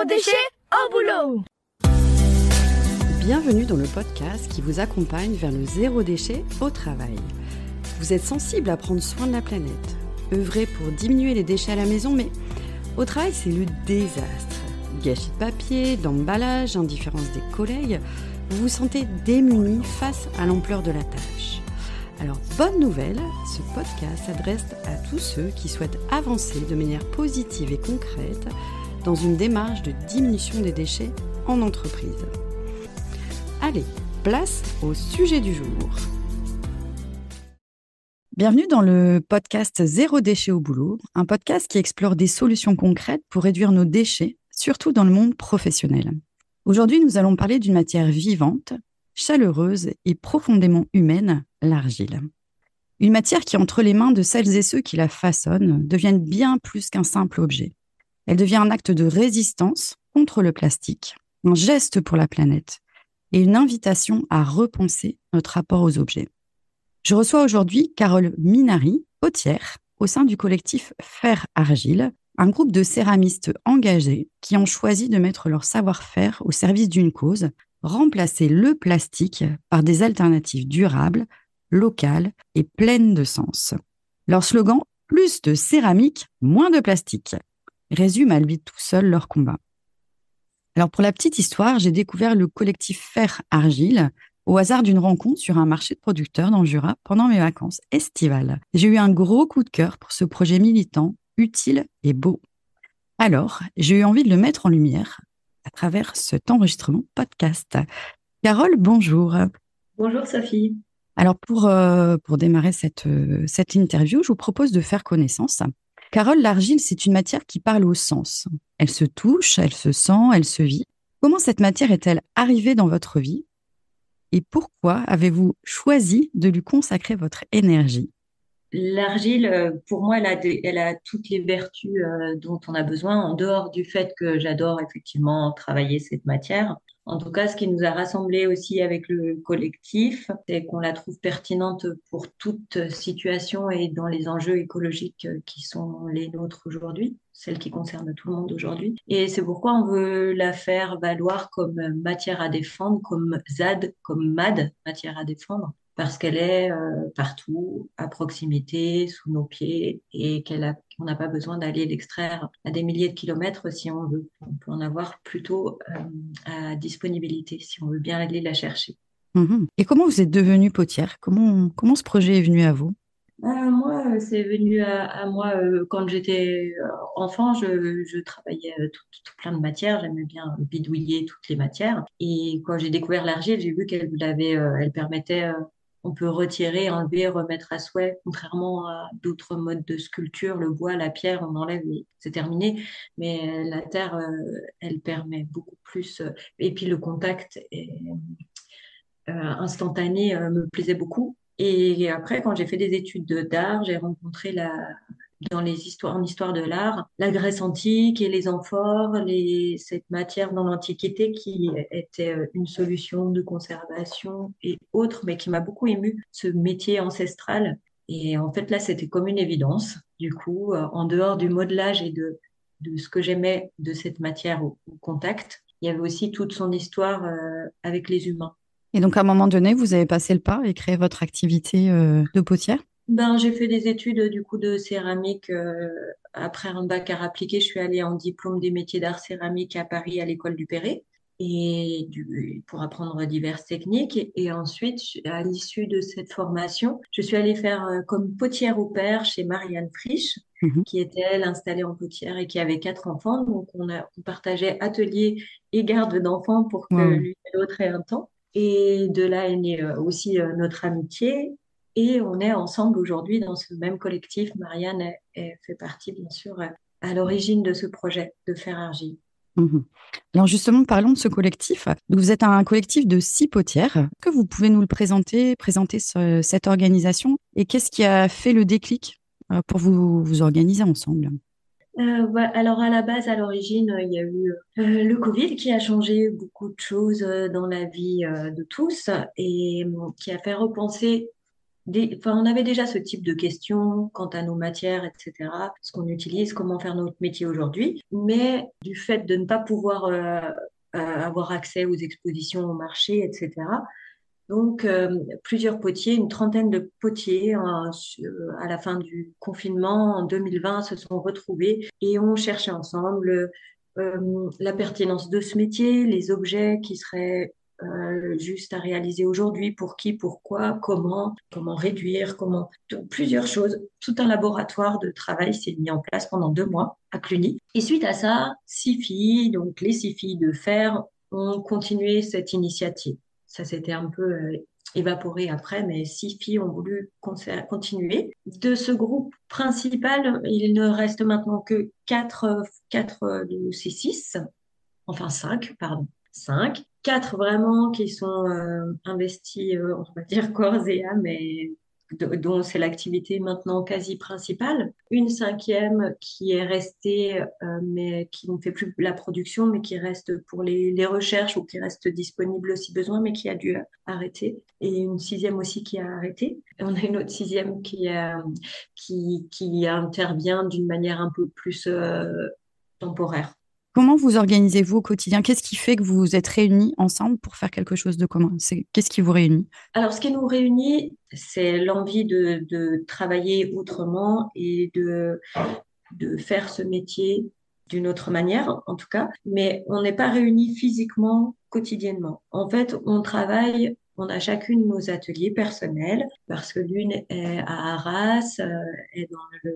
Zéro déchet au boulot. Bienvenue dans le podcast qui vous accompagne vers le zéro déchet au travail. Vous êtes sensible à prendre soin de la planète, œuvrer pour diminuer les déchets à la maison, mais au travail c'est le désastre. Gâchis de papier, d'emballage, indifférence des collègues, vous vous sentez démuni face à l'ampleur de la tâche. Alors bonne nouvelle, ce podcast s'adresse à tous ceux qui souhaitent avancer de manière positive et concrète dans une démarche de diminution des déchets en entreprise. Allez, place au sujet du jour. Bienvenue dans le podcast Zéro déchet au boulot, un podcast qui explore des solutions concrètes pour réduire nos déchets, surtout dans le monde professionnel. Aujourd'hui, nous allons parler d'une matière vivante, chaleureuse et profondément humaine, l'argile. Une matière qui, entre les mains de celles et ceux qui la façonnent, devient bien plus qu'un simple objet. Elle devient un acte de résistance contre le plastique, un geste pour la planète et une invitation à repenser notre rapport aux objets. Je reçois aujourd'hui Carole Minary, potière, au sein du collectif Fer Argile, un groupe de céramistes engagés qui ont choisi de mettre leur savoir-faire au service d'une cause, remplacer le plastique par des alternatives durables, locales et pleines de sens. Leur slogan « Plus de céramique, moins de plastique » résume à lui tout seul leur combat. Alors pour la petite histoire, j'ai découvert le collectif Fer Argile au hasard d'une rencontre sur un marché de producteurs dans le Jura pendant mes vacances estivales. J'ai eu un gros coup de cœur pour ce projet militant, utile et beau. Alors, j'ai eu envie de le mettre en lumière à travers cet enregistrement podcast. Carole, bonjour. Bonjour Sophie. Alors pour démarrer cette interview, je vous propose de faire connaissance. Carole, l'argile, c'est une matière qui parle au sens. Elle se touche, elle se sent, elle se vit. Comment cette matière est-elle arrivée dans votre vie? Et pourquoi avez-vous choisi de lui consacrer votre énergie? L'argile, pour moi, elle a toutes les vertus dont on a besoin, en dehors du fait que j'adore effectivement travailler cette matière. En tout cas, ce qui nous a rassemblés aussi avec le collectif, c'est qu'on la trouve pertinente pour toute situation et dans les enjeux écologiques qui sont les nôtres aujourd'hui, celles qui concernent tout le monde aujourd'hui. Et c'est pourquoi on veut la faire valoir comme matière à défendre, comme ZAD, comme MAD, matière à défendre, parce qu'elle est partout, à proximité, sous nos pieds, et qu'on n'a pas besoin d'aller l'extraire à des milliers de kilomètres si on veut. On peut en avoir plutôt à disponibilité, si on veut bien aller la chercher. Et comment vous êtes devenue potière? Comment ce projet est venu à vous? Moi, c'est venu à moi quand j'étais enfant. Je travaillais tout plein de matières. J'aimais bien bidouiller toutes les matières. Et quand j'ai découvert l'argile, j'ai vu elle permettait, on peut retirer, enlever, remettre à souhait, contrairement à d'autres modes de sculpture, le bois, la pierre, on enlève et c'est terminé. Mais la terre, elle permet beaucoup plus. Et puis le contact instantané me plaisait beaucoup. Et après, quand j'ai fait des études d'art, j'ai rencontré en histoire de l'art, la Grèce antique et les amphores, cette matière dans l'Antiquité qui était une solution de conservation et autres, mais qui m'a beaucoup émue, ce métier ancestral. Et en fait, là, c'était comme une évidence. Du coup, en dehors du modelage et de ce que j'aimais de cette matière au contact, il y avait aussi toute son histoire avec les humains. Et donc, à un moment donné, vous avez passé le pas et créé votre activité de potière? J'ai fait des études du coup de céramique. Après un bac art appliqué, je suis allée en diplôme des métiers d'art céramique à Paris à l'école du Perret pour apprendre diverses techniques. Et ensuite, à l'issue de cette formation, je suis allée faire comme potière au pair chez Marianne Frisch, qui était elle installée en potière et qui avait 4 enfants. Donc on partageait atelier et garde d'enfants pour que l'une et l'autre aient un temps. Et de là est née aussi notre amitié. Et on est ensemble aujourd'hui dans ce même collectif. Marianne fait partie, bien sûr, à l'origine de ce projet de Fer Argile. Alors justement, parlons de ce collectif. Vous êtes un collectif de 6 potières. Est-ce que vous pouvez nous le présenter cette organisation et qu'est-ce qui a fait le déclic pour vous organiser ensemble? Alors à la base, à l'origine, il y a eu le Covid qui a changé beaucoup de choses dans la vie de tous et qui a fait repenser on avait déjà ce type de questions quant à nos matières, etc., ce qu'on utilise, comment faire notre métier aujourd'hui. Mais du fait de ne pas pouvoir avoir accès aux expositions, au marché, etc., donc, plusieurs potiers, une trentaine de potiers, à la fin du confinement en 2020, se sont retrouvés et ont cherché ensemble la pertinence de ce métier, les objets qui seraient juste à réaliser aujourd'hui, pour qui, pourquoi, comment réduire, plusieurs choses. Tout un laboratoire de travail s'est mis en place pendant 2 mois à Cluny. Et suite à ça, 6 filles, donc les 6 filles de fer, ont continué cette initiative. Ça s'était un peu évaporé après, mais 6 filles ont voulu continuer. De ce groupe principal, il ne reste maintenant que quatre de ces 6, enfin 5, pardon, 5. 4 vraiment qui sont investis, on va dire corps et âme, et dont c'est l'activité maintenant quasi principale. Une cinquième qui est restée, mais qui ne fait plus la production, mais qui reste pour les recherches, ou qui reste disponible si besoin, mais qui a dû arrêter. Et une sixième aussi qui a arrêté. Et on a une autre sixième qui intervient d'une manière un peu plus temporaire. Comment vous organisez-vous au quotidien? Qu'est-ce qui fait que vous vous êtes réunis ensemble pour faire quelque chose de commun? Qu'est-ce qui vous réunit? Alors, ce qui nous réunit, c'est l'envie de travailler autrement et de faire ce métier d'une autre manière, en tout cas. Mais on n'est pas réunis physiquement, quotidiennement. En fait, on a chacune nos ateliers personnels, parce que l'une est à Arras, est dans le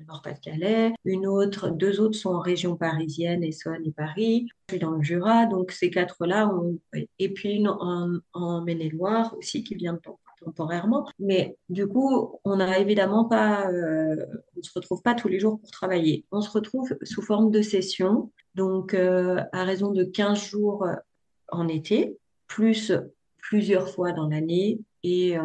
Nord-Pas-de-Calais, deux autres sont en région parisienne, Essonne et Paris. Je suis dans le Jura, donc ces quatre-là, et puis une en Maine-et-Loire aussi qui vient temporairement. Mais du coup, on n'a évidemment pas, on se retrouve pas tous les jours pour travailler. On se retrouve sous forme de sessions, donc à raison de 15 jours en été, plus plusieurs fois dans l'année, et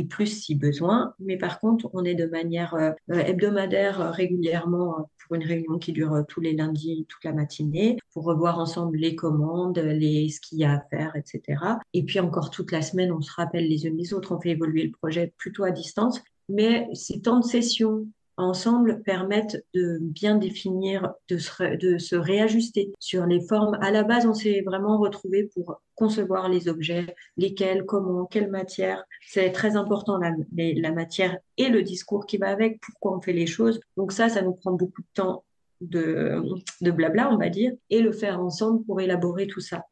plus si besoin. Mais par contre, on est de manière hebdomadaire régulièrement pour une réunion qui dure tous les lundis, toute la matinée, pour revoir ensemble les commandes, ce qu'il y a à faire, etc. Et puis encore toute la semaine, on se rappelle les unes les autres, on fait évoluer le projet plutôt à distance. Mais ces temps de session ensemble permettent de bien définir, de se réajuster sur les formes. À la base, on s'est vraiment retrouvés pour concevoir les objets, lesquels, comment, quelle matière. C'est très important, la matière et le discours qui va avec, pourquoi on fait les choses. Donc ça nous prend beaucoup de temps de blabla, on va dire, et le faire ensemble pour élaborer tout ça.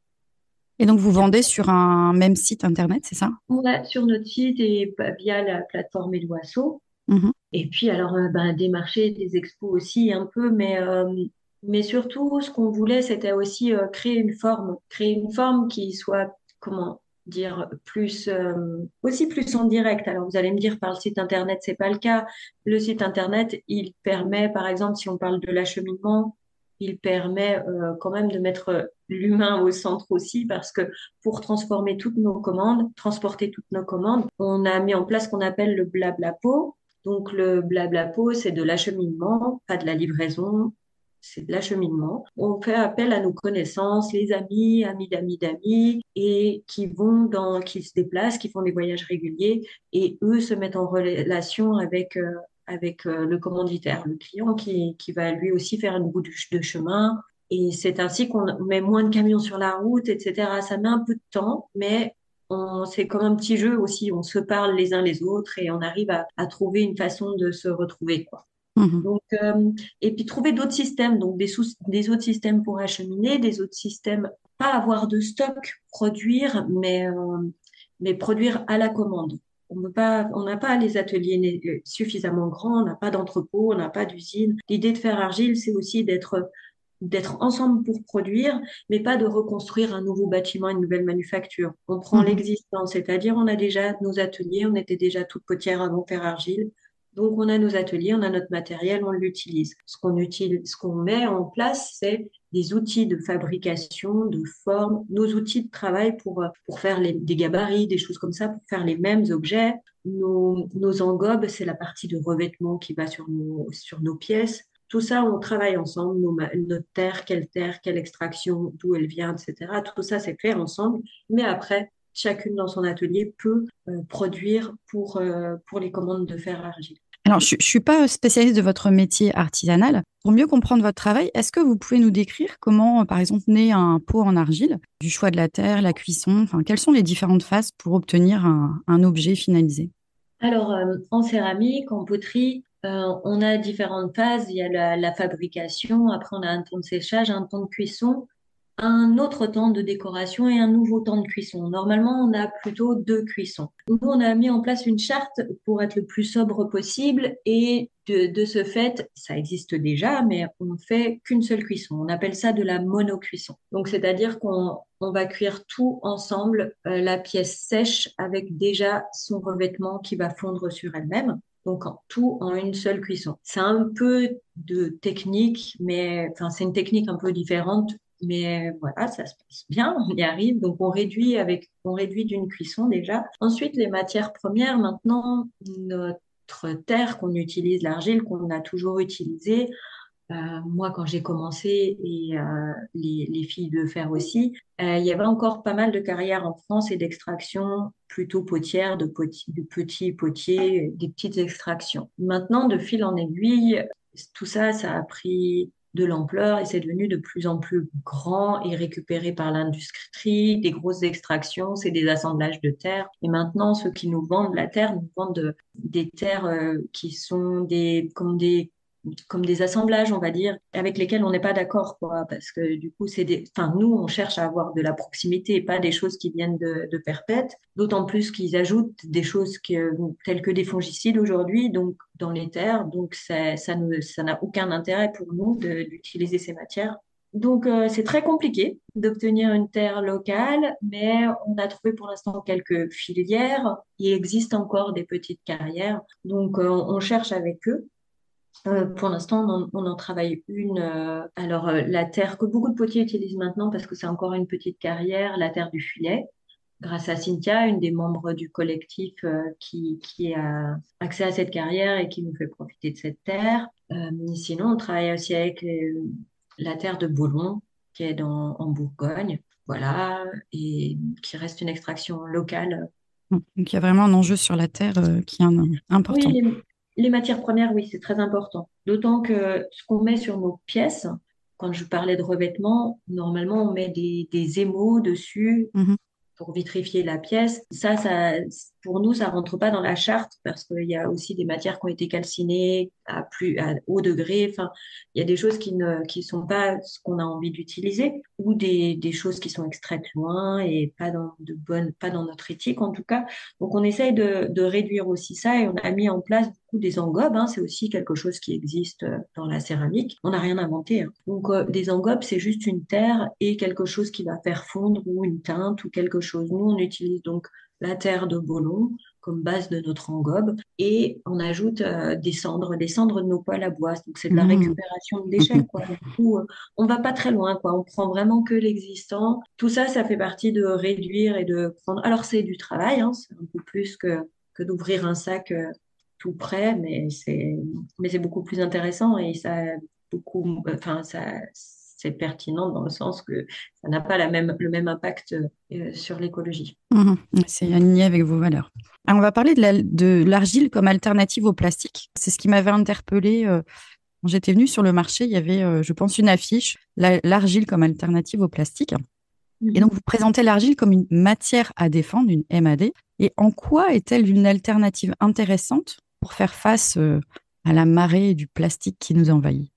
Et donc, vous vendez sur un même site internet, c'est ça? Ouais, sur notre site et via la plateforme Eloasso. Mhm. Et puis, alors, des marchés, des expos aussi un peu, mais surtout, ce qu'on voulait, c'était aussi créer une forme qui soit, comment dire, aussi plus en direct. Alors, vous allez me dire, par le site Internet, c'est pas le cas. Le site Internet, il permet, par exemple, si on parle de l'acheminement, il permet quand même de mettre l'humain au centre aussi, parce que pour transformer toutes nos commandes, transporter toutes nos commandes, on a mis en place ce qu'on appelle le blabla pot. Donc, le blabla-pot, c'est de l'acheminement, pas de la livraison, c'est de l'acheminement. On fait appel à nos connaissances, les amis d'amis, et qui se déplacent, qui font des voyages réguliers, et eux se mettent en relation avec le commanditaire, le client qui va lui aussi faire une bout de chemin. Et c'est ainsi qu'on met moins de camions sur la route, etc. Ça met un peu de temps, mais c'est comme un petit jeu aussi. On se parle les uns les autres et on arrive à trouver une façon de se retrouver, quoi. Mhm. Donc, et puis trouver d'autres systèmes, donc des autres systèmes pour acheminer, des autres systèmes, pas avoir de stock, produire, mais produire à la commande. On n'a pas les ateliers suffisamment grands, on n'a pas d'entrepôt, on n'a pas d'usine. L'idée de faire Argile, c'est aussi d'être ensemble pour produire, mais pas de reconstruire un nouveau bâtiment, une nouvelle manufacture. On prend Mhm. l'existant, c'est-à-dire on a déjà nos ateliers, on était déjà toute potière avant Faire Argile. Donc on a nos ateliers, on a notre matériel, on l'utilise. Ce qu'on met en place, c'est des outils de fabrication, de forme, nos outils de travail pour faire des gabarits, des choses comme ça, pour faire les mêmes objets. Nos engobes, c'est la partie de revêtement qui va sur nos pièces. Tout ça, on travaille ensemble, notre terre, quelle extraction, d'où elle vient, etc. Tout ça, c'est fait ensemble. Mais après, chacune dans son atelier peut produire pour les commandes de fer argile. Alors, je ne suis pas spécialiste de votre métier artisanal. Pour mieux comprendre votre travail, est-ce que vous pouvez nous décrire comment, par exemple, naît un pot en argile, du choix de la terre, la cuisson, enfin, quelles sont les différentes phases pour obtenir un objet finalisé? Alors, en céramique, en poterie, on a différentes phases. Il y a la fabrication, après on a un temps de séchage, un temps de cuisson, un autre temps de décoration et un nouveau temps de cuisson. Normalement, on a plutôt 2 cuissons. Nous, on a mis en place une charte pour être le plus sobre possible et de ce fait, ça existe déjà, mais on ne fait qu'une seule cuisson. On appelle ça de la monocuisson. Donc, c'est-à-dire qu'on va cuire tout ensemble, la pièce sèche avec déjà son revêtement qui va fondre sur elle-même. Donc, tout en une seule cuisson. C'est un peu de technique, mais enfin, c'est une technique un peu différente, mais voilà, ça se passe bien, on y arrive. Donc, on réduit d'une cuisson déjà. Ensuite, les matières premières, maintenant, notre terre qu'on utilise, l'argile qu'on a toujours utilisée, moi, quand j'ai commencé et les filles de fer aussi, il y avait encore pas mal de carrières en France et d'extraction plutôt potières, de petits potiers, des petites extractions. Maintenant, de fil en aiguille, tout ça, ça a pris de l'ampleur et c'est devenu de plus en plus grand et récupéré par l'industrie, des grosses extractions, c'est des assemblages de terre. Et maintenant, ceux qui nous vendent la terre nous vendent des terres qui sont comme des assemblages, on va dire, avec lesquels on n'est pas d'accord, quoi, parce que du coup, enfin, nous, on cherche à avoir de la proximité et pas des choses qui viennent de perpète, d'autant plus qu'ils ajoutent des choses telles que des fongicides aujourd'hui, donc, dans les terres, donc ça n'a aucun intérêt pour nous d'utiliser ces matières. Donc, c'est très compliqué d'obtenir une terre locale, mais on a trouvé pour l'instant quelques filières. Il existe encore des petites carrières, donc on cherche avec eux. Pour l'instant, on en travaille une. La terre que beaucoup de potiers utilisent maintenant, parce que c'est encore une petite carrière, la terre du filet, grâce à Cynthia, une des membres du collectif qui a accès à cette carrière et qui nous fait profiter de cette terre. Sinon, on travaille aussi avec la terre de Bolon, qui est en Bourgogne, voilà, et qui reste une extraction locale. Donc, il y a vraiment un enjeu sur la terre qui est Oui, important. les matières premières, oui, c'est très important. D'autant que ce qu'on met sur nos pièces, quand je parlais de revêtement, normalement, on met des émaux dessus Mhm. pour vitrifier la pièce. Pour nous, ça rentre pas dans la charte parce qu'il y a aussi des matières qui ont été calcinées à haut degré. Enfin, il y a des choses qui sont pas ce qu'on a envie d'utiliser ou des choses qui sont extraites loin et pas dans notre éthique en tout cas. Donc, on essaye de réduire aussi ça et on a mis en place beaucoup des engobes, hein. C'est aussi quelque chose qui existe dans la céramique. On n'a rien inventé, hein. Donc, des engobes, c'est juste une terre et quelque chose qui va faire fondre ou une teinte ou quelque chose. Nous, on utilise donc la terre de Bolon comme base de notre engobe et on ajoute des cendres de nos poêles à bois. Donc, c'est de la Mhm. récupération de déchets, quoi. Du coup, on va pas très loin, quoi. On prend vraiment que l'existant. Tout ça, ça fait partie de réduire et de prendre. Alors, c'est du travail, hein, c'est un peu plus que d'ouvrir un sac tout prêt, mais c'est beaucoup plus intéressant et ça a beaucoup, enfin, c'est pertinent dans le sens que ça n'a pas le même impact sur l'écologie. Mhm. C'est aligné avec vos valeurs. Alors, on va parler de l'argile comme alternative au plastique. C'est ce qui m'avait interpellée quand j'étais venue sur le marché. Il y avait, je pense, une affiche, l'argile comme alternative au plastique. Et donc, Mhm. vous présentez l'argile comme une matière à défendre, une MAD. Et en quoi est-elle une alternative intéressante pour faire face à la marée du plastique qui nous envahit?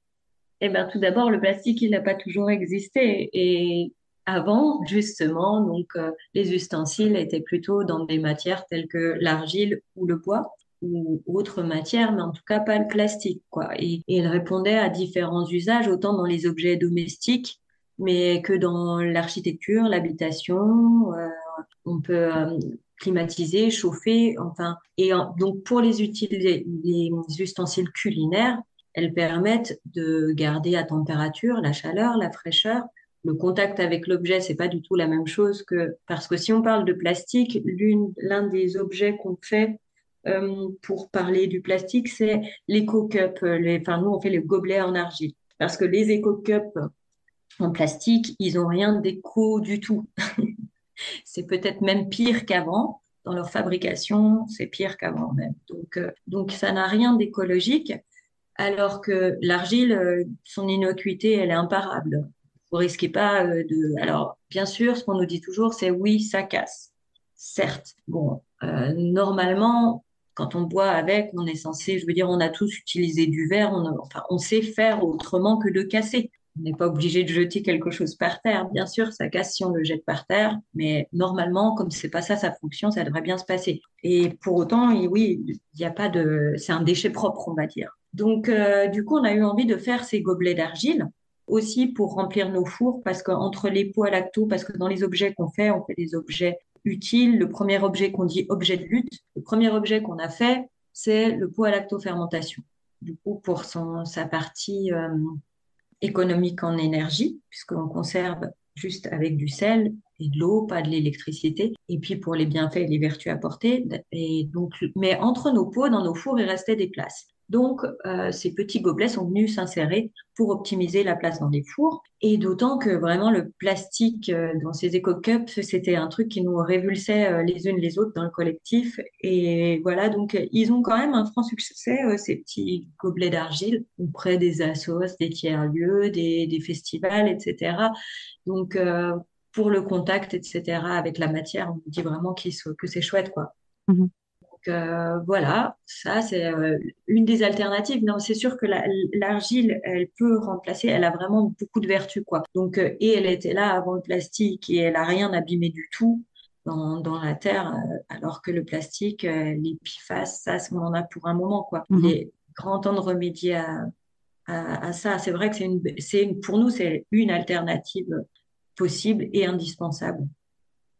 Eh ben, tout d'abord, le plastique, il n'a pas toujours existé. Et avant, justement, donc, les ustensiles étaient plutôt dans des matières telles que l'argile ou le bois ou autres matières, mais en tout cas pas le plastique, quoi. Et il répondait à différents usages, autant dans les objets domestiques, mais que dans l'architecture, l'habitation. On peut climatiser, chauffer, enfin. Donc, pour les ustensiles culinaires, elles permettent de garder à température la chaleur, la fraîcheur. Le contact avec l'objet, c'est pas du tout la même chose parce que si on parle de plastique, l'un des objets qu'on fait pour parler du plastique, c'est l'éco-cup. Enfin, nous, on fait les gobelets en argile. Parce que les éco-cups en plastique, ils ont rien d'éco du tout. c'est peut-être même pire qu'avant. Dans leur fabrication, c'est pire qu'avant même. Donc ça n'a rien d'écologique, alors que l'argile, son innocuité, elle est imparable. Vous risquez pas Alors, bien sûr, ce qu'on nous dit toujours, c'est oui, ça casse. Certes. Bon, normalement, quand on boit avec, on est censé, je veux dire, on a tous utilisé du verre, enfin, on sait faire autrement que de casser. On n'est pas obligé de jeter quelque chose par terre. Bien sûr, ça casse si on le jette par terre, mais normalement, comme c'est pas ça sa fonction, ça devrait bien se passer. Et pour autant, oui, il n'y a pas de, c'est un déchet propre, on va dire. Donc, du coup, on a eu envie de faire ces gobelets d'argile aussi pour remplir nos fours, parce qu'entre les pots à lacto, parce que dans les objets qu'on fait, on fait des objets utiles. Le premier objet qu'on dit objet de lutte, le premier objet qu'on a fait, c'est le pot à lactofermentation. Du coup, pour sa partie économique en énergie, puisqu'on conserve juste avec du sel et de l'eau, pas de l'électricité. Et puis pour les bienfaits et les vertus apportées. Et donc, mais entre nos pots, dans nos fours, il restait des places. Donc, ces petits gobelets sont venus s'insérer pour optimiser la place dans les fours. Et d'autant que vraiment le plastique dans ces éco-cups, c'était un truc qui nous révulsait les unes les autres dans le collectif. Et voilà, donc ils ont quand même un franc succès, ces petits gobelets d'argile, auprès des assos, des tiers-lieux, des festivals, etc. Donc, pour le contact, etc., avec la matière, on dit vraiment que c'est chouette, quoi. Mhm. Donc, voilà, ça c'est une des alternatives. Non, c'est sûr que l'argile, elle peut remplacer, elle a vraiment beaucoup de vertus, quoi. Donc, et elle était là avant le plastique et elle a rien abîmé du tout dans la terre, alors que le plastique, les PFAS, ça, on en a pour un moment, quoi. Il Mhm. est grand temps de remédier à ça. C'est vrai que pour nous, c'est une alternative possible et indispensable.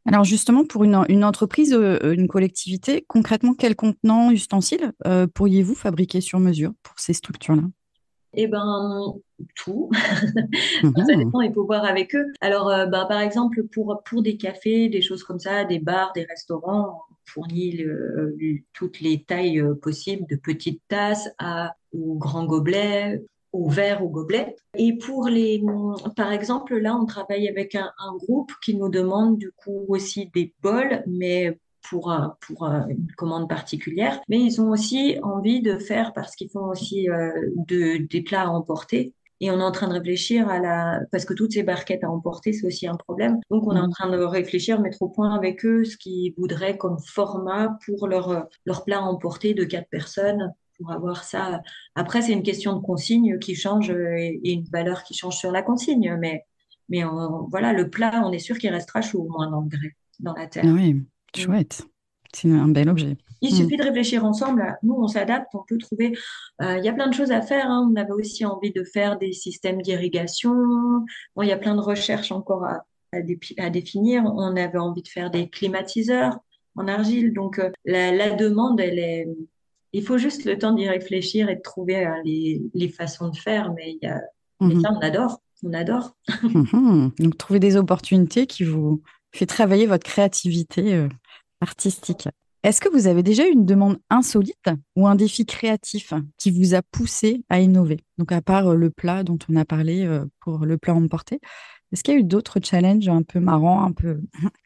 Alors justement, pour une entreprise, une collectivité, concrètement, quels contenants, ustensiles pourriez-vous fabriquer sur mesure pour ces structures-là? Eh ben, tout. Ça Mhm. dépend, il faut voir avec eux. Alors, par exemple, pour des cafés, des choses comme ça, des bars, des restaurants, on fournit toutes les tailles possibles, de petites tasses aux grands gobelets, aux verres, aux gobelets. Et par exemple, là, on travaille avec un groupe qui nous demande du coup aussi des bols, mais une commande particulière. Mais ils ont aussi envie de faire, parce qu'ils font aussi des plats à emporter. Et on est en train de réfléchir parce que toutes ces barquettes à emporter, c'est aussi un problème. Donc, on est en Mhm. train de réfléchir, mettre au point avec eux ce qu'ils voudraient comme format pour leur plat à emporter de 4 personnes, pour avoir ça. Après, c'est une question de consigne qui change et une valeur qui change sur la consigne. Mais voilà, le plat, on est sûr qu'il restera chaud au moins dans le grès, dans la Ah terre. oui, Mm. chouette. C'est un bel objet. Il Mhm. suffit de réfléchir ensemble. Nous, on s'adapte, on peut trouver. Il y a plein de choses à faire, hein. On avait aussi envie de faire des systèmes d'irrigation. Bon, il y a plein de recherches encore à définir. On avait envie de faire des climatiseurs en argile. Donc, la demande, il faut juste le temps d'y réfléchir et de trouver les façons de faire. Mais Mhm. ça, on adore. On adore. Mhm. Donc, trouver des opportunités qui vous fait travailler votre créativité artistique. Est-ce que vous avez déjà eu une demande insolite ou un défi créatif qui vous a poussé à innover? Donc, à part le plat dont on a parlé pour le plat emporté, est-ce qu'il y a eu d'autres challenges un peu marrants,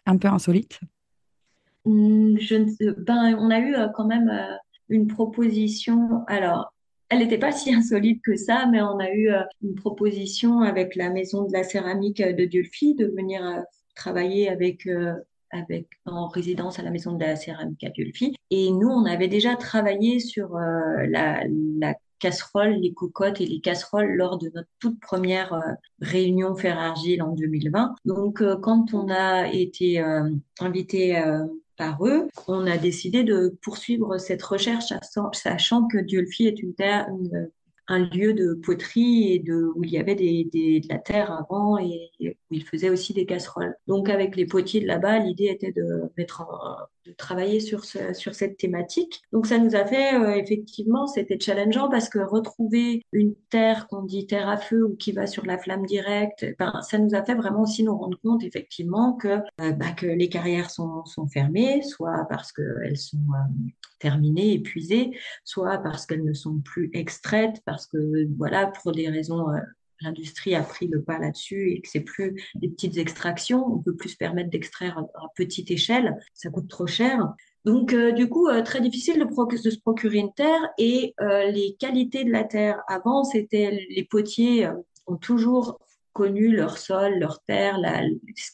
un peu insolites? On a eu quand même une proposition. Alors, elle n'était pas si insolite que ça, mais on a eu une proposition avec la maison de la céramique de Dieulfi de venir travailler en résidence à la maison de la céramique à Dieulfi. Et nous, on avait déjà travaillé sur la casserole, les cocottes et les casseroles lors de notre toute première réunion Fer-Argile en 2020. Donc, quand on a été invité par eux, on a décidé de poursuivre cette recherche, sachant que Dieulfi est un lieu de poterie où il y avait de la terre avant et où ils faisaient aussi des casseroles. Donc, avec les potiers de là-bas, l'idée était de travailler sur cette thématique. Donc, ça nous a fait, effectivement, c'était challengeant parce que retrouver une terre qu'on dit terre à feu ou qui va sur la flamme directe, ben, ça nous a fait vraiment aussi nous rendre compte, effectivement, que les carrières sont fermées, soit parce qu'elles sont terminées, épuisées, soit parce qu'elles ne sont plus extraites, parce que, voilà, pour des raisons l'industrie a pris le pas là-dessus et que c'est plus des petites extractions. On peut plus se permettre d'extraire à petite échelle. Ça coûte trop cher. Donc, du coup, très difficile de se procurer une terre et les qualités de la terre. Avant, c'était les potiers ont toujours connu leur sol, leur terre,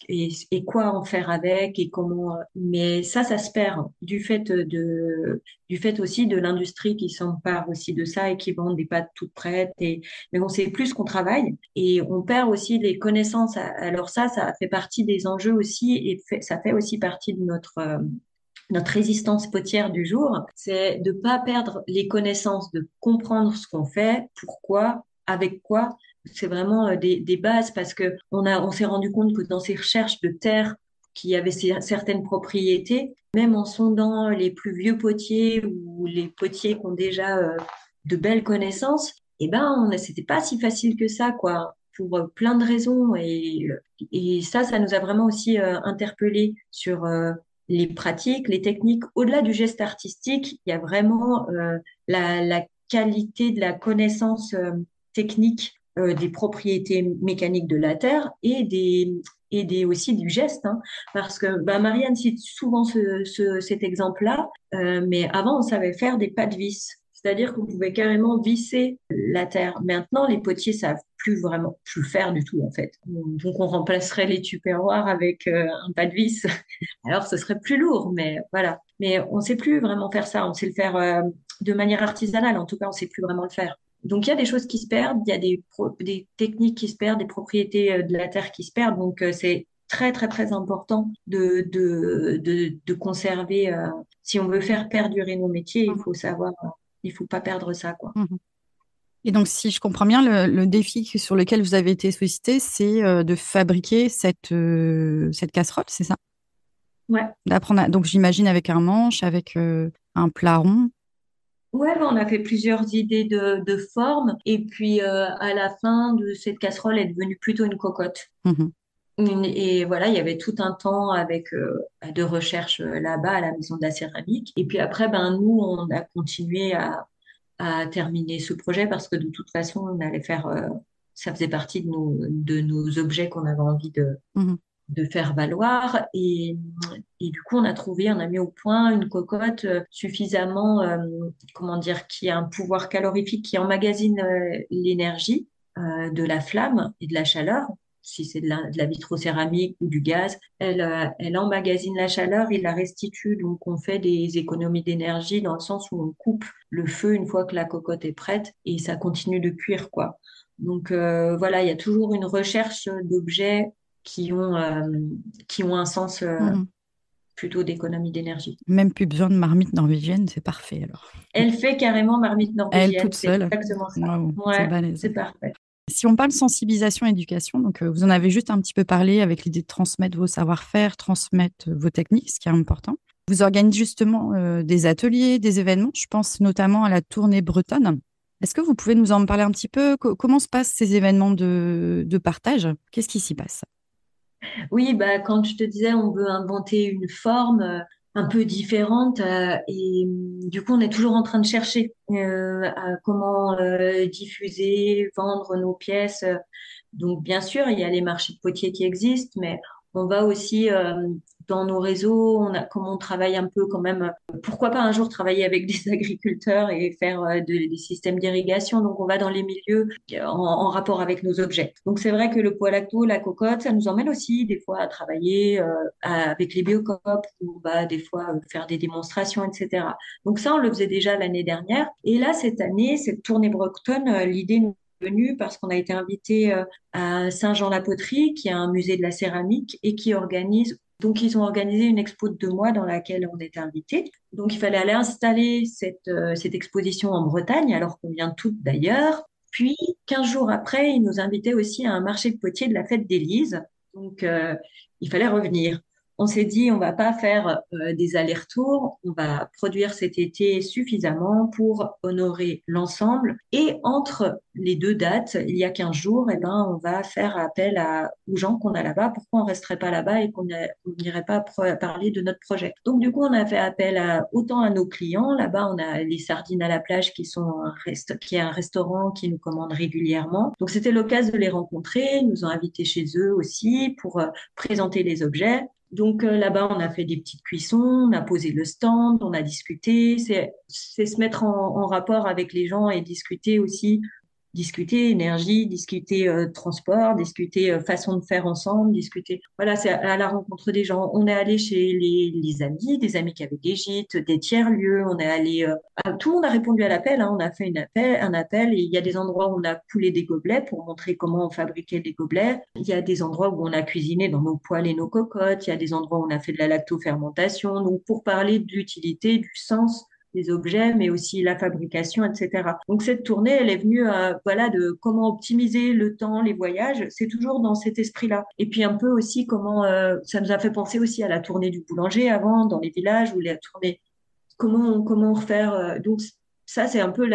et quoi en faire avec et comment. Mais ça se perd du fait aussi de l'industrie qui s'empare aussi de ça et qui vend des pâtes toutes prêtes. Mais on sait plus qu'on travaille et on perd aussi les connaissances. Alors ça fait partie des enjeux aussi et ça fait aussi partie de notre résistance potière du jour, c'est de pas perdre les connaissances, de comprendre ce qu'on fait, pourquoi, avec quoi. C'est vraiment des bases parce que on s'est rendu compte que dans ces recherches de terre qui avaient certaines propriétés, même en sondant les plus vieux potiers ou les potiers qui ont déjà de belles connaissances, eh ben, c'était pas si facile que ça, quoi, pour plein de raisons. Et ça nous a vraiment aussi interpellés sur les pratiques, les techniques. Au-delà du geste artistique, il y a vraiment la qualité de la connaissance technique des propriétés mécaniques de la Terre et aussi du geste. Hein. Parce que Marianne cite souvent cet exemple-là, mais avant, on savait faire des pas de vis. C'est-à-dire qu'on pouvait carrément visser la terre. Maintenant, les potiers savent plus faire du tout, en fait. Donc, on remplacerait les tupperwares avec un pas de vis. Alors, ce serait plus lourd, mais voilà. Mais on ne sait plus vraiment faire ça. On sait le faire de manière artisanale. En tout cas, on ne sait plus vraiment le faire. Donc, il y a des choses qui se perdent. Il y a des techniques qui se perdent, des propriétés de la terre qui se perdent. Donc, c'est très, très, très important de conserver. Si on veut faire perdurer nos métiers, il faut savoir, il faut pas perdre ça, quoi. Mhm. Et donc, si je comprends bien, le défi sur lequel vous avez été sollicité, c'est de fabriquer cette casserole, c'est ça? Ouais. Donc, j'imagine avec un manche, avec un plat rond. Ouais, on a fait plusieurs idées de formes et puis à la fin de cette casserole est devenue plutôt une cocotte. Mhm. Et voilà, il y avait tout un temps avec de recherche là-bas à la Maison de la Céramique. Et puis après, nous, on a continué à terminer ce projet parce que de toute façon, on allait faire, ça faisait partie de nos objets qu'on avait envie Mhm. de faire valoir. Et du coup, on a mis au point une cocotte suffisamment, comment dire, qui a un pouvoir calorifique, qui emmagasine l'énergie de la flamme et de la chaleur. Si c'est de la vitrocéramique ou du gaz, elle emmagasine la chaleur et la restitue. Donc, on fait des économies d'énergie dans le sens où on coupe le feu une fois que la cocotte est prête et ça continue de cuire, quoi. Donc, voilà, il y a toujours une recherche d'objets qui ont, euh, qui ont un sens Mhm. plutôt d'économie d'énergie. Même plus besoin de marmite norvégienne, c'est parfait alors. Elle fait carrément marmite Elle norvégienne, toute c'est seule. exactement ça. Waouh, c'est Ouais, balèze. c'est parfait. Si on parle sensibilisation et éducation, donc vous en avez juste un petit peu parlé avec l'idée de transmettre vos savoir-faire, transmettre vos techniques, ce qui est important. Vous organisez justement des ateliers, des événements. Je pense notamment à la tournée bretonne. Est-ce que vous pouvez nous en parler un petit peu? Comment se passent ces événements de partage? Qu'est-ce qui s'y passe? Oui, quand je te disais, on veut inventer une forme un peu différente du coup, on est toujours en train de chercher à comment diffuser, vendre nos pièces. Donc, bien sûr, il y a les marchés de potiers qui existent, mais on va aussi dans nos réseaux, comme on travaille un peu quand même, pourquoi pas un jour travailler avec des agriculteurs et faire des systèmes d'irrigation. Donc, on va dans les milieux en rapport avec nos objets. Donc, c'est vrai que le poêle à taux, la cocotte, ça nous emmène aussi des fois à travailler avec les biocopes ou des fois faire des démonstrations, etc. Donc, ça, on le faisait déjà l'année dernière. Et là, cette année, cette tournée bretonne, l'idée nous est venue parce qu'on a été invité à Saint-Jean-la-Poterie, qui est un musée de la céramique et qui organise. Donc, ils ont organisé une expo de 2 mois dans laquelle on était invité. Donc, il fallait aller installer cette exposition en Bretagne, alors qu'on vient toutes d'ailleurs. Puis, 15 jours après, ils nous invitaient aussi à un marché de potiers de la fête d'Élise. Donc, il fallait revenir. on s'est dit, on va pas faire des allers-retours, on va produire cet été suffisamment pour honorer l'ensemble. Et entre les deux dates, il y a 15 jours, eh ben, on va faire appel aux gens qu'on a là-bas. Pourquoi on resterait pas là-bas et qu'on n'irait pas parler de notre projet? Donc, du coup, on a fait appel autant à nos clients. Là-bas, on a les Sardines à la plage qui est un restaurant qui nous commande régulièrement. Donc, c'était l'occasion de les rencontrer. Ils nous ont invités chez eux aussi pour présenter les objets. Donc là-bas, on a fait des petites cuissons, on a posé le stand, on a discuté. C'est se mettre en rapport avec les gens et discuter aussi, discuter énergie, discuter transport, discuter façon de faire ensemble, discuter. Voilà, c'est à la rencontre des gens. On est allé chez les amis, des amis qui avaient des gîtes, des tiers-lieux. On est allé. Tout le monde a répondu à l'appel. Hein. On a fait un appel, et il y a des endroits où on a coulé des gobelets pour montrer comment on fabriquait des gobelets. Il y a des endroits où on a cuisiné dans nos poêles et nos cocottes. Il y a des endroits où on a fait de la lactofermentation. Donc, pour parler de l'utilité, du sens des objets, mais aussi la fabrication, etc. Donc cette tournée, elle est venue voilà, de comment optimiser le temps, les voyages. C'est toujours dans cet esprit-là. Et puis un peu aussi comment ça nous a fait penser aussi à la tournée du boulanger avant, dans les villages, ou la tournée. Comment refaire. Donc ça, c'est un peu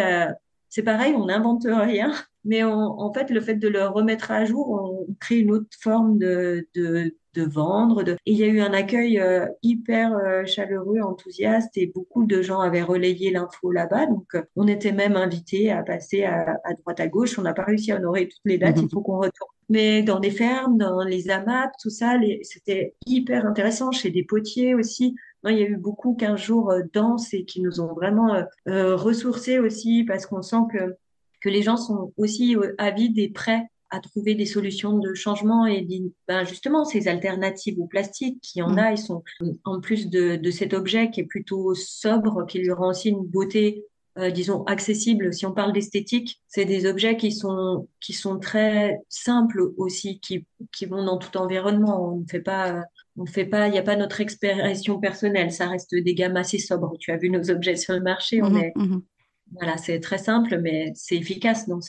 c'est pareil, on n'invente rien, mais en fait, le fait de le remettre à jour, on crée une autre forme de vendre. Et il y a eu un accueil hyper chaleureux, enthousiaste, et beaucoup de gens avaient relayé l'info là-bas. Donc, on était même invités à passer à droite à gauche. On n'a pas réussi à honorer toutes les dates, il faut qu'on retourne. Mais dans des fermes, dans les AMAP, tout ça, c'était hyper intéressant. Chez des potiers aussi. Non, il y a eu beaucoup 15 jours denses et qui nous ont vraiment ressourcés aussi, parce qu'on sent que les gens sont aussi avides et prêts à trouver des solutions de changement et ben justement ces alternatives au plastique qui en a, ils sont en plus de cet objet qui est plutôt sobre, qui lui rend aussi une beauté disons accessible. Si on parle d'esthétique, c'est des objets qui sont très simples aussi, qui vont dans tout environnement. Il n'y a pas notre expression personnelle, ça reste des gammes assez sobres. Tu as vu nos objets sur le marché, voilà, c'est très simple, mais c'est efficace. Donc,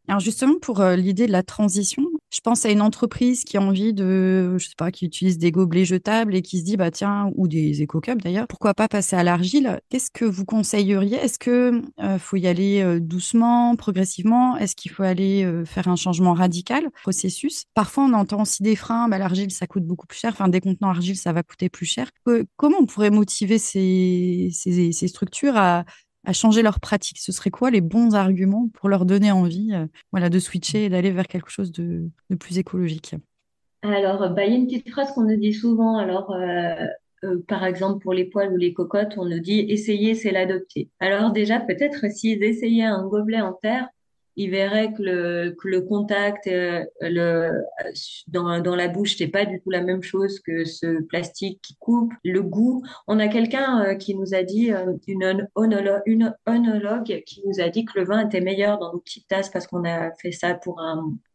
Alors justement, pour l'idée de la transition, je pense à une entreprise qui a envie je sais pas, qui utilise des gobelets jetables et qui se dit, bah tiens, ou des éco-cups d'ailleurs, pourquoi pas passer à l'argile? Qu'est-ce que vous conseilleriez? Est-ce que faut y aller doucement, progressivement? Est-ce qu'il faut aller faire un changement radical, processus? Parfois, on entend aussi des freins, bah, l'argile, ça coûte beaucoup plus cher. Enfin, des contenants argile, ça va coûter plus cher. Comment on pourrait motiver ces structures à changer leurs pratiques? Ce serait quoi les bons arguments pour leur donner envie voilà, de switcher et d'aller vers quelque chose de plus écologique? alors, bah, il y a une petite phrase qu'on nous dit souvent. Alors, par exemple, pour les poêles ou les cocottes, on nous dit essayer, c'est l'adopter. Alors déjà, peut-être s'ils essayaient un gobelet en terre, ils verraient que le contact dans la bouche, c'est pas du tout la même chose que ce plastique qui coupe. Le goût. On a quelqu'un qui nous a dit, une onologue qui nous a dit que le vin était meilleur dans nos petites tasses parce qu'on a fait ça pour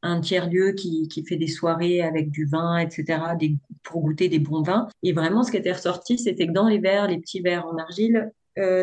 un tiers-lieu qui fait des soirées avec du vin, etc., pour goûter des bons vins. Et vraiment, ce qui était ressorti, c'était que dans les verres, les petits verres en argile,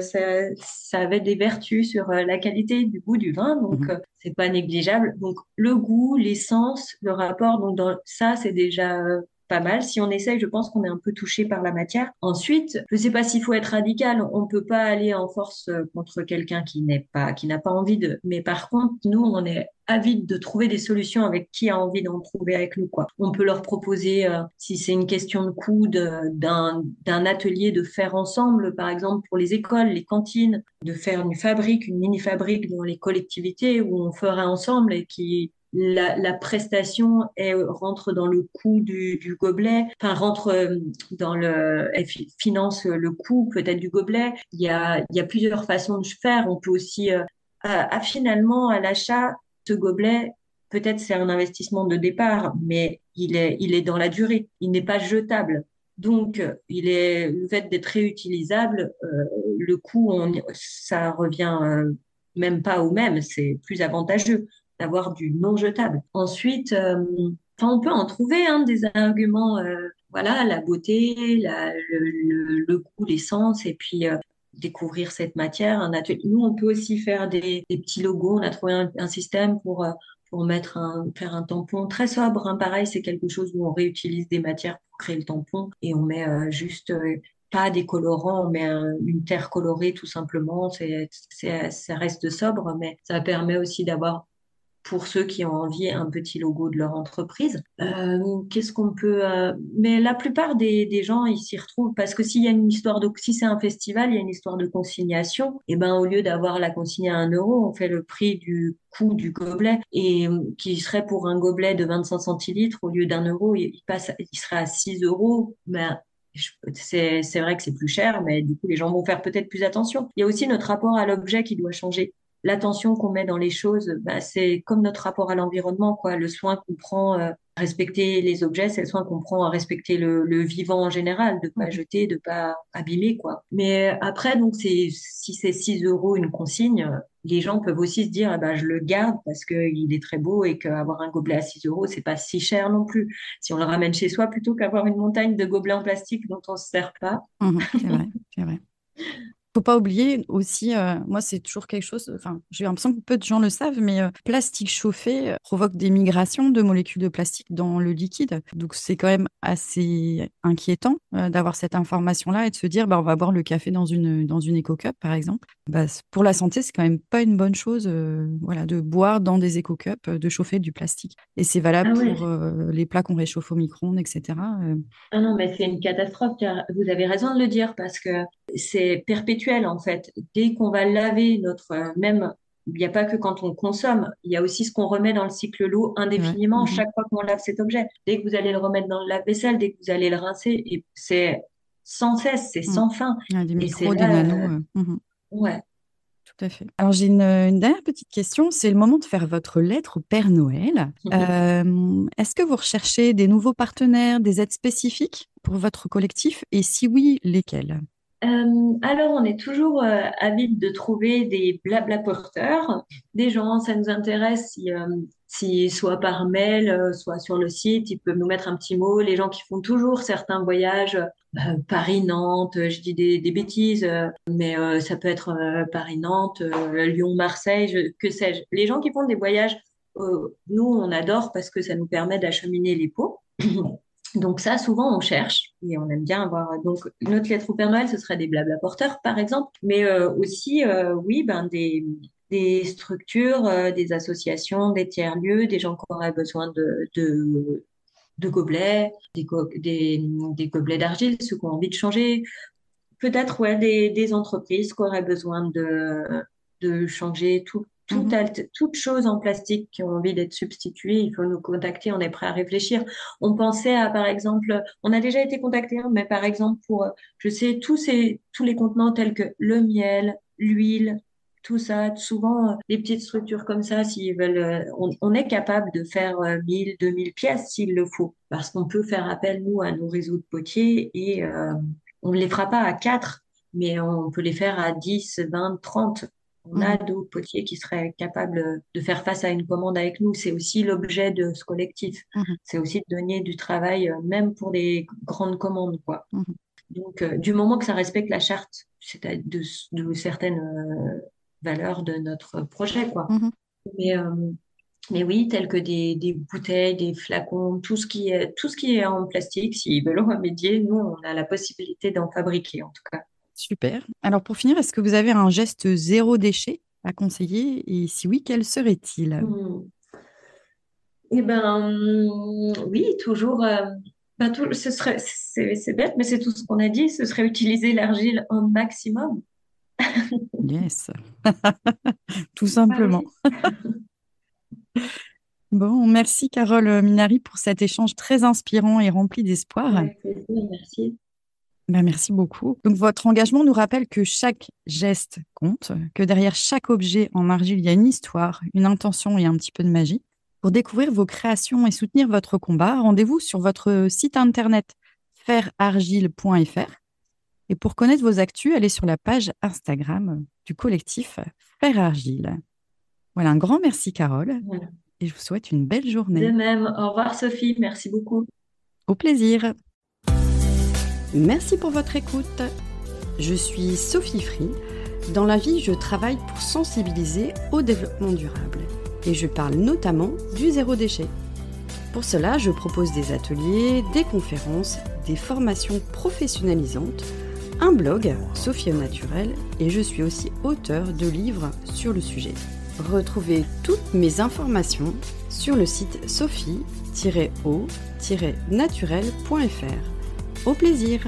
ça avait des vertus sur la qualité du goût du vin, donc c'est pas négligeable. Donc le goût, l'essence, le rapport, donc dans ça, c'est déjà pas mal. Si on essaye, je pense qu'on est un peu touché par la matière. Ensuite, je sais pas s'il faut être radical. On peut pas aller en force contre quelqu'un qui n'a pas envie de. Mais par contre, nous, on est avide de trouver des solutions avec qui a envie d'en trouver avec nous, quoi. On peut leur proposer, si c'est une question de coût, d'un atelier de faire ensemble, par exemple pour les écoles, les cantines, de faire une mini-fabrique dans les collectivités où on ferait ensemble et qui la prestation rentre dans le coût du gobelet, enfin rentre elle finance le coût peut-être du gobelet. Il y a plusieurs façons de faire. On peut aussi finalement à l'achat, ce gobelet, peut-être c'est un investissement de départ, mais il est dans la durée. Il n'est pas jetable. Donc, le fait d'être réutilisable, le coût, ça revient même pas au même. C'est plus avantageux d'avoir du non jetable. Ensuite, enfin, on peut en trouver des arguments. Voilà, la beauté, le goût, l'essence, et puis découvrir cette matière, un atelier. Nous, on peut aussi faire des petits logos. On a trouvé un système pour pour faire un tampon très sobre, hein. Pareil, c'est quelque chose où on réutilise des matières pour créer le tampon et on met pas des colorants, on met une terre colorée tout simplement. Ça reste sobre, mais ça permet aussi d'avoir, pour ceux qui ont envie, un petit logo de leur entreprise. Qu'est-ce qu'on peut... Mais la plupart des gens, ils s'y retrouvent parce que s'il y a une histoire si c'est un festival, il y a une histoire de consignation. Et ben, au lieu d'avoir la consigne à 1 euro, on fait le prix du coût du gobelet et qui serait pour un gobelet de 25 centilitres au lieu d'1 euro, il serait à 6 euros. Ben, c'est vrai que c'est plus cher, mais du coup, les gens vont faire peut-être plus attention. Il y a aussi notre rapport à l'objet qui doit changer. L'attention qu'on met dans les choses, bah, c'est comme notre rapport à l'environnement, quoi. Le soin qu'on prend à respecter les objets, c'est le soin qu'on prend à respecter le vivant en général, de pas jeter, de pas abîmer, quoi. Mais après, donc, si c'est 6 euros une consigne, les gens peuvent aussi se dire, ah ben, je le garde parce qu'il est très beau et qu'avoir un gobelet à 6 euros, c'est pas si cher non plus. Si on le ramène chez soi, plutôt qu'avoir une montagne de gobelets en plastique dont on se sert pas. C'est vrai, c'est vrai. Faut pas oublier aussi, moi c'est toujours quelque chose, enfin j'ai l'impression que peu de gens le savent, mais plastique chauffé provoque des migrations de molécules de plastique dans le liquide. Donc c'est quand même assez inquiétant d'avoir cette information-là et de se dire bah, on va boire le café dans une éco-cup par exemple. Bah, pour la santé, c'est quand même pas une bonne chose voilà, de boire dans des éco-cups, de chauffer du plastique. Et c'est valable Ah ouais. pour les plats qu'on réchauffe au micro-ondes, etc. Ah non, mais c'est une catastrophe, car vous avez raison de le dire, parce que c'est perpétuel en fait. Dès qu'on va laver même, il n'y a pas que quand on consomme, il y a aussi ce qu'on remet dans le cycle l'eau C'est vrai. indéfiniment chaque fois qu'on lave cet objet. Dès que vous allez le remettre dans le lave-vaisselle, dès que vous allez le rincer, et c'est sans cesse, c'est Mm. sans fin. Ouais, des Et c'est micros, des là, nanos. ouais. Tout à fait. Alors, j'ai une dernière petite question. C'est le moment de faire votre lettre au Père Noël. Est-ce que vous recherchez des nouveaux partenaires, des aides spécifiques pour votre collectif? Et si oui, lesquels? Alors, on est toujours avide de trouver des blabla porteurs, des gens, ça nous intéresse si soit par mail, soit sur le site, ils peuvent nous mettre un petit mot. Les gens qui font toujours certains voyages, Paris-Nantes, je dis des bêtises, mais ça peut être Paris-Nantes, Lyon-Marseille, que sais-je. Les gens qui font des voyages, nous, on adore parce que ça nous permet d'acheminer les pots. Donc ça, souvent, on cherche et on aime bien avoir. Donc notre lettre au Père Noël, ce serait des blabla porteurs, par exemple, mais aussi, oui, ben des structures, des associations, des tiers-lieux, des gens qui auraient besoin de gobelets, des gobelets d'argile, ceux qui ont envie de changer. Peut-être, ouais, des entreprises qui auraient besoin de changer Mhm. toute chose en plastique qui ont envie d'être substituées. Il faut nous contacter, on est prêt à réfléchir. On pensait à, par exemple, on a déjà été contacté, hein, mais par exemple, pour, je sais, tous les contenants tels que le miel, l'huile, tout ça, souvent, les petites structures comme ça, s'ils veulent, on est capable de faire 1000, 2000 pièces s'il le faut, parce qu'on peut faire appel, nous, à nos réseaux de potiers et on ne les fera pas à 4, mais on peut les faire à 10, 20, 30. On a Mhm. d'autres potiers qui seraient capables de faire face à une commande avec nous. C'est aussi l'objet de ce collectif. Mhm. C'est aussi de donner du travail, même pour des grandes commandes, quoi. Mhm. Donc, du moment que ça respecte la charte, c'est-à-dire de certaines valeurs de notre projet, quoi. Mhm. Mais, euh, mais oui, telles que des bouteilles, des flacons, tout ce qui est en plastique, s'ils veulent remédier, nous, on a la possibilité d'en fabriquer, en tout cas. Super. Alors, pour finir, est-ce que vous avez un geste zéro déchet à conseiller? Et si oui, quel serait-il? Hmm. Eh ben, oui, toujours. C'est bête, mais c'est tout ce qu'on a dit. Ce serait utiliser l'argile un maximum. Yes, tout Ah simplement. oui, Bon, merci Carole Minari pour cet échange très inspirant et rempli d'espoir. avec plaisir, merci. Ben, merci beaucoup. Donc, votre engagement nous rappelle que chaque geste compte, que derrière chaque objet en argile, il y a une histoire, une intention et un petit peu de magie. Pour découvrir vos créations et soutenir votre combat, rendez-vous sur votre site internet ferargile.fr. Et pour connaître vos actus, allez sur la page Instagram du collectif Faire Argile. Voilà, un grand merci Carole Voilà. et je vous souhaite une belle De journée. même, au revoir Sophie, merci beaucoup. Au plaisir. Merci pour votre écoute. Je suis Sophie Free. Dans la vie, je travaille pour sensibiliser au développement durable. et je parle notamment du zéro déchet. Pour cela, je propose des ateliers, des conférences, des formations professionnalisantes, un blog, Sophie au Naturel, et je suis aussi auteure de livres sur le sujet. Retrouvez toutes mes informations sur le site sophie-au-naturel.fr. Au plaisir!